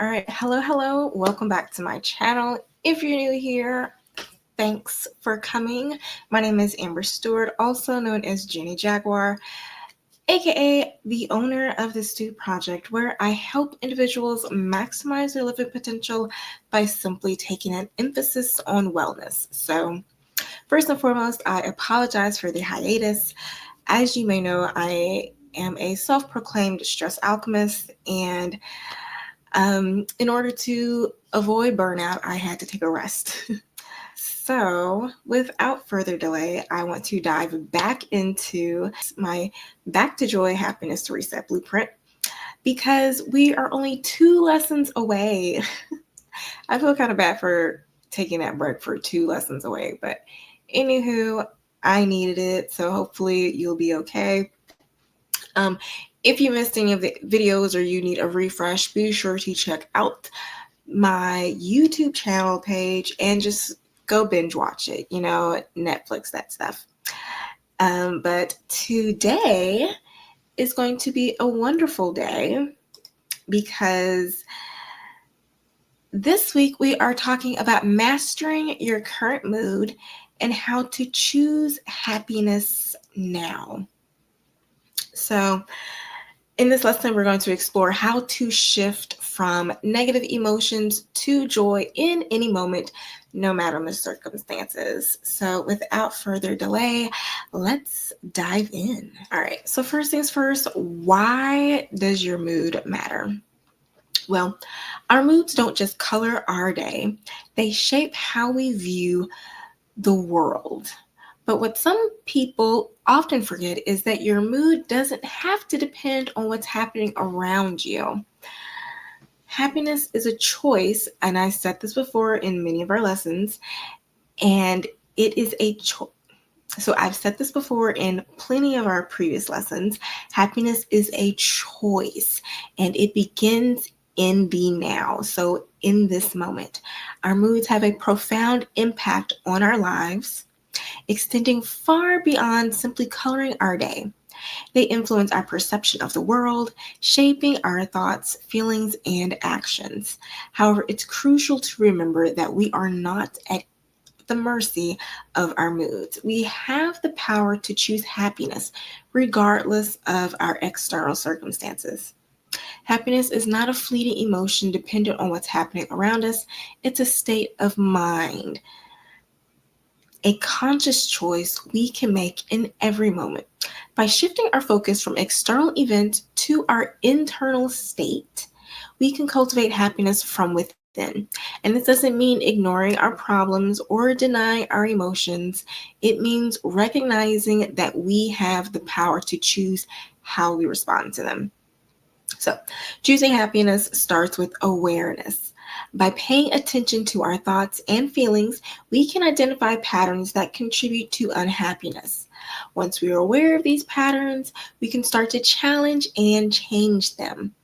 All right, hello. Welcome back to my channel. If you're new here, thanks for coming. My name is Amber Stewart, also known as Jenny Jaguar, aka the owner of the Stew Project, where I help individuals maximize their living potential by simply taking an emphasis on wellness. So, first and foremost, I apologize for the hiatus. As you may know, I am a self proclaimed stress alchemist, and in order to avoid burnout, I had to take a rest. So, without further delay, I want to dive back into my Back to Joy Happiness to Reset blueprint because we are only 2 lessons away. I feel kind of bad for taking that break for 2 lessons away, but anywho, I needed it, so hopefully you'll be okay. Um, if you missed any of the videos or you need a refresh, be sure to check out my YouTube channel page and just go binge watch it, Netflix, that stuff. But today is going to be a wonderful day because this week we are talking about mastering your current mood and how to choose happiness now. So, in this lesson, we're going to explore how to shift from negative emotions to joy in any moment, no matter the circumstances. So, without further delay, let's dive in. All right, so first things first, why does your mood matter? Well, our moods don't just color our day, they shape how we view the world. But what some people often forget is that your mood doesn't have to depend on what's happening around you. Happiness is a choice, and I said this before in many of our lessons, and it is a choice. So I've said this before in plenty of our previous lessons. Happiness is a choice, and it begins in the now. So in this moment, our moods have a profound impact on our lives, extending far beyond simply coloring our day. They influence our perception of the world, shaping our thoughts, feelings, and actions. However, it's crucial to remember that we are not at the mercy of our moods. We have the power to choose happiness regardless of our external circumstances. Happiness is not a fleeting emotion dependent on what's happening around us, it's a state of mind, a conscious choice we can make in every moment. By shifting our focus from external events to our internal state, we can cultivate happiness from within. And this doesn't mean ignoring our problems or denying our emotions. It means recognizing that we have the power to choose how we respond to them. So, choosing happiness starts with awareness. By paying attention to our thoughts and feelings, we can identify patterns that contribute to unhappiness. Once we are aware of these patterns, we can start to challenge and change them.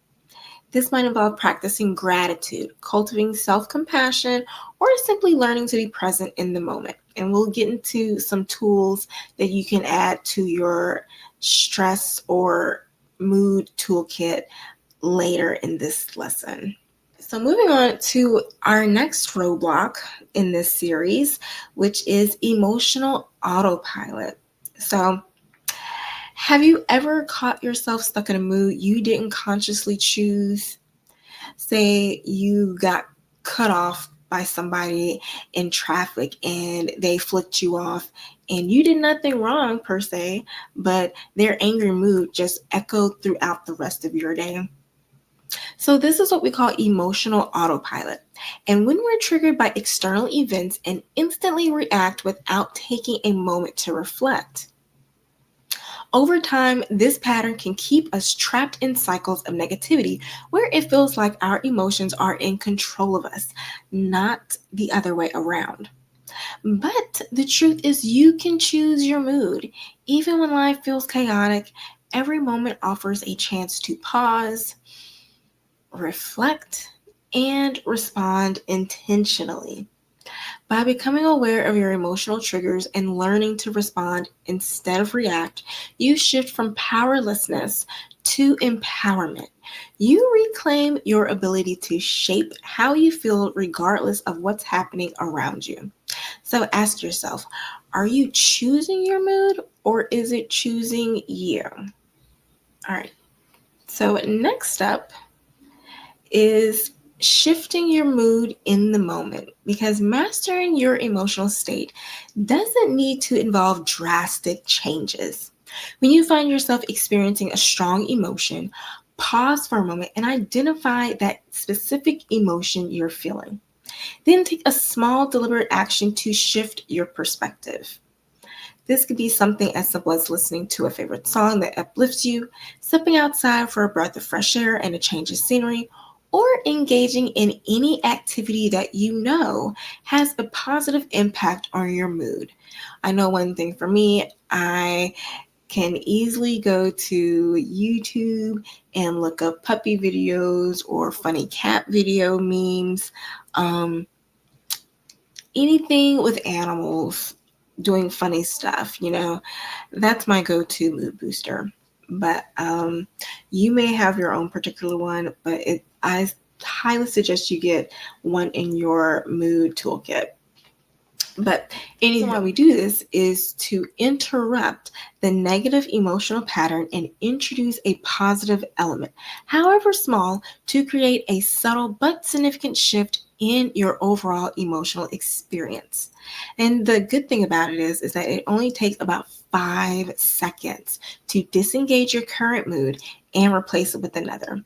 This might involve practicing gratitude, cultivating self compassion, or simply learning to be present in the moment. And we'll get into some tools that you can add to your stress or mood toolkit later in this lesson. So, moving on to our next roadblock in this series, which is emotional autopilot. So, have you ever caught yourself stuck in a mood you didn't consciously choose? Say you got cut off by somebody in traffic and they flicked you off, and you did nothing wrong per se, but their angry mood just echoed throughout the rest of your day. So, this is what we call emotional autopilot. And when we're triggered by external events and instantly react without taking a moment to reflect, over time, this pattern can keep us trapped in cycles of negativity where it feels like our emotions are in control of us, not the other way around. But the truth is, you can choose your mood. Even when life feels chaotic, every moment offers a chance to pause, reflect, and respond intentionally. By becoming aware of your emotional triggers and learning to respond instead of react, you shift from powerlessness to empowerment. You reclaim your ability to shape how you feel regardless of what's happening around you. So ask yourself, are you choosing your mood or is it choosing you? All right. So next up is shifting your mood in the moment, because mastering your emotional state doesn't need to involve drastic changes. When you find yourself experiencing a strong emotion, pause for a moment and identify that specific emotion you're feeling. Then take a small, deliberate action to shift your perspective. This could be something as simple as listening to a favorite song that uplifts you, stepping outside for a breath of fresh air and a change of scenery, or engaging in any activity that you know has a positive impact on your mood. I know one thing for me, I can easily go to YouTube and look up puppy videos or funny cat video memes. Anything with animals doing funny stuff, that's my go-to mood booster. But you may have your own particular one, but I highly suggest you get one in your mood toolkit. But anything why we do this is to interrupt the negative emotional pattern and introduce a positive element, however small, to create a subtle but significant shift in your overall emotional experience. And the good thing about it is that it only takes about 5 seconds to disengage your current mood and replace it with another.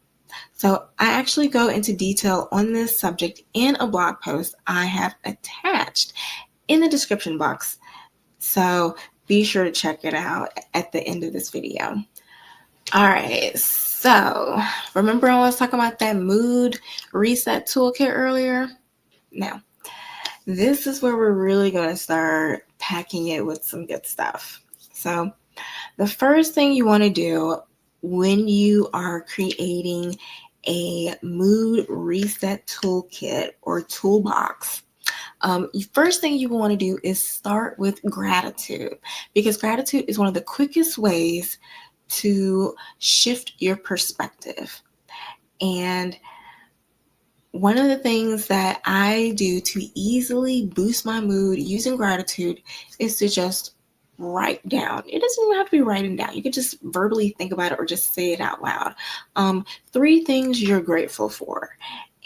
So I actually go into detail on this subject in a blog post I have attached in the description box. So be sure to check it out at the end of this video. All right, so remember I was talking about that mood reset toolkit earlier? Now, this is where we're really going to start packing it with some good stuff. So the first thing you want to do when you are creating a mood reset toolkit or toolbox, first thing you want to do is start with gratitude, because gratitude is one of the quickest ways to shift your perspective. And one of the things that I do to easily boost my mood using gratitude is to just write down. It doesn't even have to be writing down. You can just verbally think about it or just say it out loud. 3 things you're grateful for.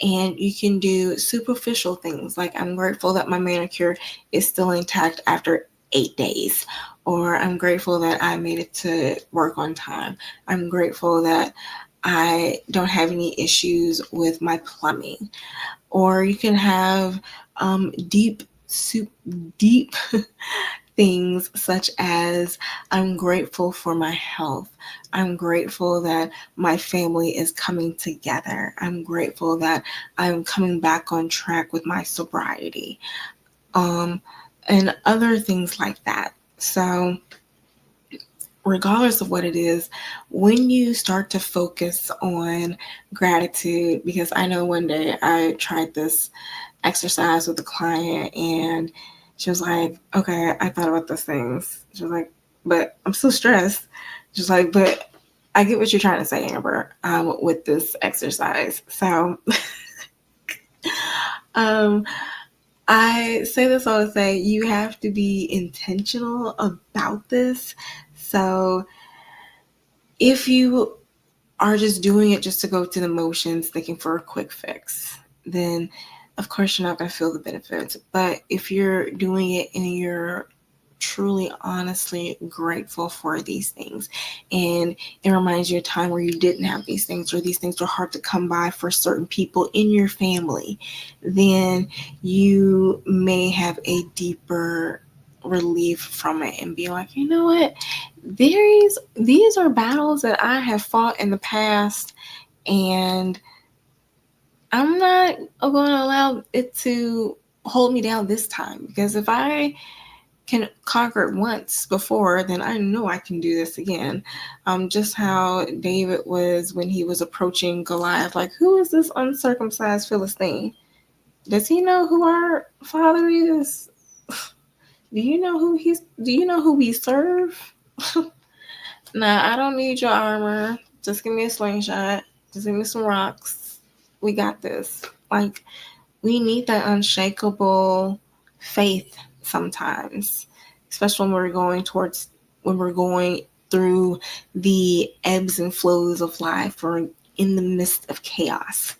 And you can do superficial things like, I'm grateful that my manicure is still intact after 8 days. Or I'm grateful that I made it to work on time. I'm grateful that I don't have any issues with my plumbing. Or you can have deep things such as, I'm grateful for my health. I'm grateful that my family is coming together. I'm grateful that I'm coming back on track with my sobriety. And other things like that. So regardless of what it is, when you start to focus on gratitude, because I know one day I tried this exercise with a client and she was like, okay, I thought about those things. She was like, but I'm so stressed. She's like, but I get what you're trying to say, Amber, with this exercise. So I say this all to say, you have to be intentional about this. So if you are just doing it just to go through the motions, thinking for a quick fix, then of course you're not going to feel the benefits. But if you're doing it and you're truly, honestly grateful for these things, and it reminds you of a time where you didn't have these things, or these things were hard to come by for certain people in your family, then you may have a deeper relief from it and be like, you know what, these are battles that I have fought in the past, and I'm not going to allow it to hold me down this time, because if I can conquer it once before, then I know I can do this again. Just how David was when he was approaching Goliath, like, who is this uncircumcised Philistine? Does he know who our Father is? Do you know who we serve? Nah, I don't need your armor. Just give me a slingshot. Just give me some rocks. We got this. Like, we need that unshakable faith sometimes, especially when we're going through the ebbs and flows of life or in the midst of chaos.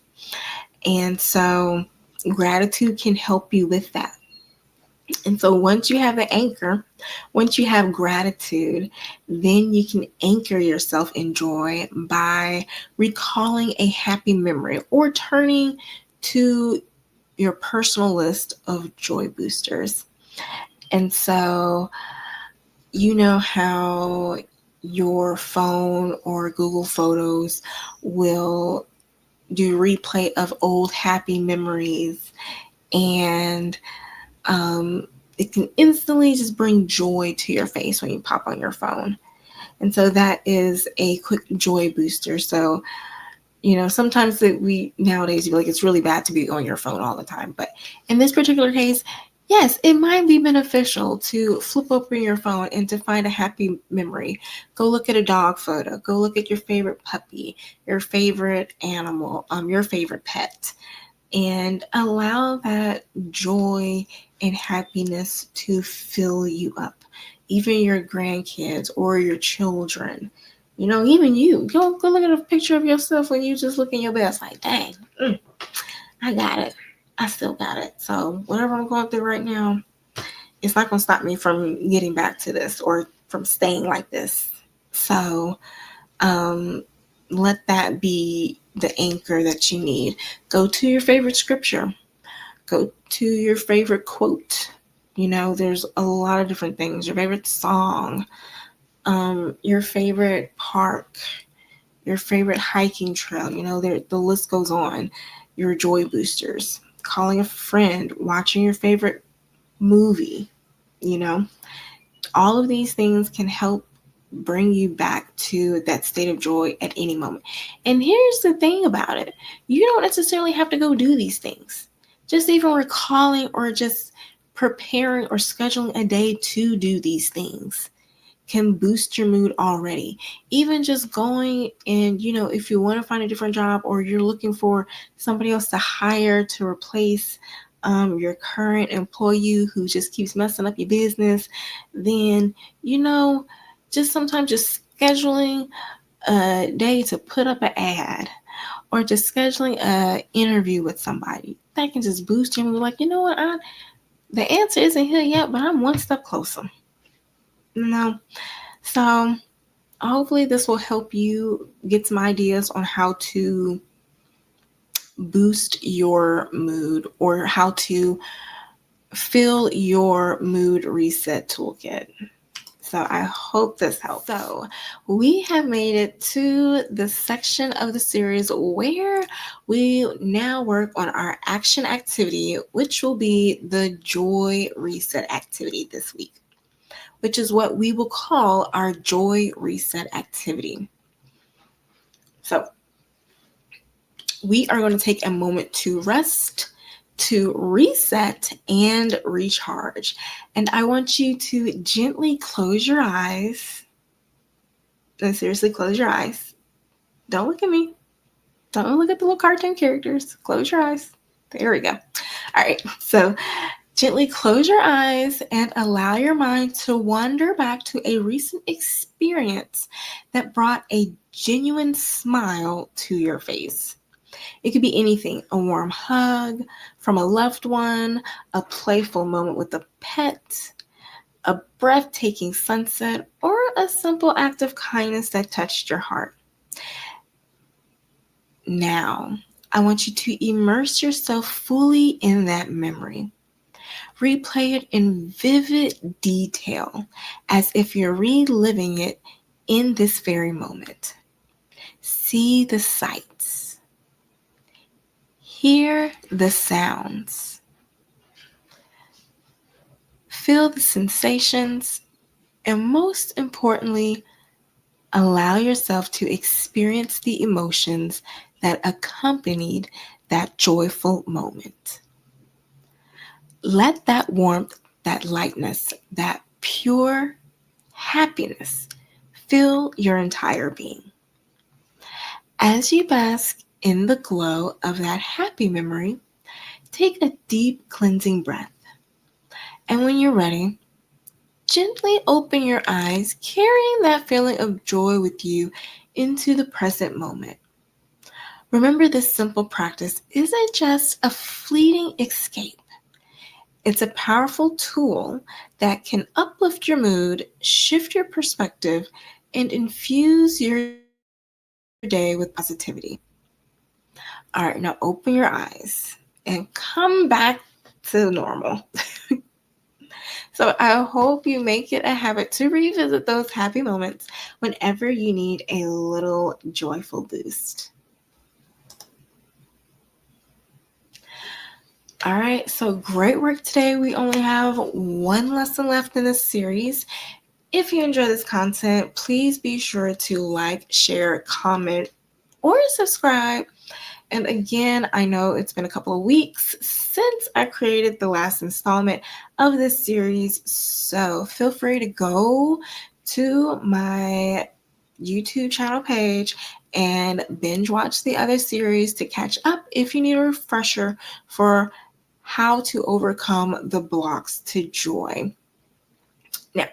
And so gratitude can help you with that. And so once you have the anchor, once you have gratitude, then you can anchor yourself in joy by recalling a happy memory or turning to your personal list of joy boosters. And so, you know how your phone or Google Photos will do replay of old happy memories, and it can instantly just bring joy to your face when you pop on your phone. And so that is a quick joy booster. So, you know, sometimes we nowadays you be like, it's really bad to be on your phone all the time. But in this particular case, yes, it might be beneficial to flip open your phone and to find a happy memory. Go look at a dog photo. Go look at your favorite puppy, your favorite animal, your favorite pet, and allow that joy and happiness to fill you up. Even your grandkids or your children. You know, even you. Go look at a picture of yourself when you just look in your bed. Like, dang, I got it. I still got it. So whatever I'm going through right now, it's not going to stop me from getting back to this or from staying like this. So let that be the anchor that you need. Go to your favorite scripture. Go to your favorite quote. You know, there's a lot of different things. Your favorite song, your favorite park, your favorite hiking trail. You know, the list goes on. Your joy boosters, calling a friend, watching your favorite movie. You know, all of these things can help bring you back to that state of joy at any moment. And here's the thing about it. You don't necessarily have to go do these things. Just even recalling or just preparing or scheduling a day to do these things can boost your mood already. Even just going and, you know, if you want to find a different job or you're looking for somebody else to hire to replace your current employee who just keeps messing up your business, then, you know, just sometimes just scheduling a day to put up an ad or just scheduling an interview with somebody that can just boost your mood. Like, you know what, the answer isn't here yet, but I'm one step closer. You know, so hopefully this will help you get some ideas on how to boost your mood or how to fill your mood reset toolkit. So I hope this helps. So we have made it to the section of the series where we now work on our action activity, which will be the joy reset activity this week, which is what we will call our joy reset activity. So we are going to take a moment to rest, to reset, and recharge. And I want you to gently close your eyes. No, seriously, close your eyes. Don't look at me. Don't look at the little cartoon characters. Close your eyes. There we go. All right. So gently close your eyes and allow your mind to wander back to a recent experience that brought a genuine smile to your face. It could be anything: a warm hug from a loved one, a playful moment with a pet, a breathtaking sunset, or a simple act of kindness that touched your heart. Now, I want you to immerse yourself fully in that memory. Replay it in vivid detail as if you're reliving it in this very moment. See the sights. Hear the sounds. Feel the sensations, and most importantly, allow yourself to experience the emotions that accompanied that joyful moment. Let that warmth, that lightness, that pure happiness fill your entire being. As you bask in the glow of that happy memory, take a deep cleansing breath. And when you're ready, gently open your eyes, carrying that feeling of joy with you into the present moment. Remember, this simple practice isn't just a fleeting escape. It's a powerful tool that can uplift your mood, shift your perspective, and infuse your day with positivity. All right, now open your eyes and come back to normal. So I hope you make it a habit to revisit those happy moments whenever you need a little joyful boost. All right, so great work today. We only have one lesson left in this series. If you enjoy this content, please be sure to like, share, comment, or subscribe. And again, I know it's been a couple of weeks since I created the last installment of this series, so feel free to go to my YouTube channel page and binge watch the other series to catch up if you need a refresher for how to overcome the blocks to joy. Now,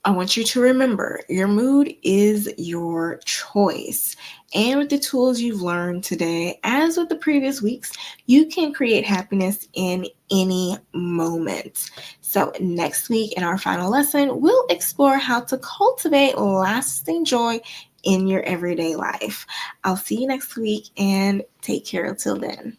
I want you to remember your mood is your choice. And with the tools you've learned today, as with the previous weeks, you can create happiness in any moment. So, next week in our final lesson, we'll explore how to cultivate lasting joy in your everyday life. I'll see you next week and take care until then.